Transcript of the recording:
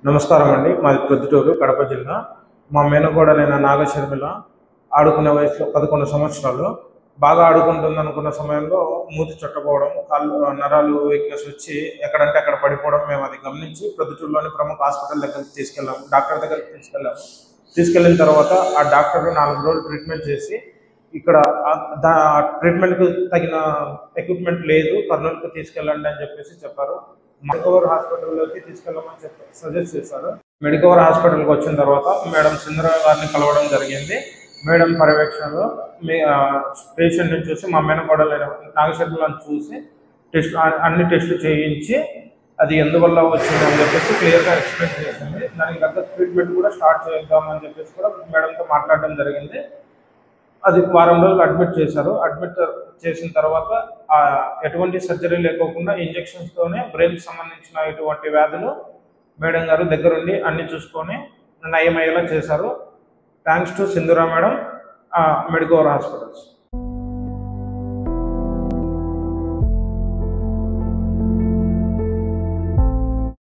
నమస్కారం అండి. మాది ప్రొద్దుటూరు, కడప జిల్లా. మా మేనకోడలైన నాగశర్మిల ఆడుకునే వయసులో 11 సంవత్సరాలు. బాగా ఆడుకుంటుందనుకున్న సమయంలో మూతి చుట్టపోవడం, కాళ్ళు నరాలు వీక్‌నెస్ వచ్చి ఎక్కడంటే అక్కడ పడిపోవడం మేము అది గమనించి ప్రొద్దుటూరులోని ప్రముఖ హాస్పిటల్ దగ్గరికి తీసుకెళ్ళాము. డాక్టర్ దగ్గరికి తీసుకెళ్ళాము. తీసుకెళ్ళిన తర్వాత ఆ డాక్టర్ 4 రోజులు ట్రీట్మెంట్ చేసి ఇక్కడ ట్రీట్మెంట్‌కి తగిన ఎక్విప్‌మెంట్ లేదు, కర్నూలుకి తీసుకెళ్ళండి అని చెప్పారు. మెడికవర్ హాస్పిటల్‌లోకి తీసుకెళ్ళమని సజెస్ట్ చేశారు. మెడికవర్ హాస్పిటల్‌కి వచ్చిన తర్వాత మేడం సింధూర గారిని కలవడం జరిగింది. మేడం పర్యవేక్షణలో పేషెంట్‌ని చూసి మా మేనకోడలైన నాగశర్మిలను చూసి అన్ని టెస్టులు చేయించి అది ఎందువల్ల వచ్చింది అని చెప్పేసి క్లియర్‌గా ఎక్స్‌ప్లెయిన్ చేసింది. దానికి తగ్గ ట్రీట్మెంట్ కూడా స్టార్ట్ చేద్దామని చెప్పేసి కూడా మేడంతో మాట్లాడడం జరిగింది. అది వారం రోజులు అడ్మిట్ చేశారు. అడ్మిట్ చేసిన తర్వాత ఎటువంటి సర్జరీ లేకోకుండా ఇంజెక్షన్స్తోనే బ్రెయిన్కి సంబంధించిన ఇటువంటి వ్యాధులు మేడం గారు దగ్గరుండి అన్ని చూసుకొని నయమయ్యేలా చేశారు. Thanks to Sindhura madam, Medicover hospitals.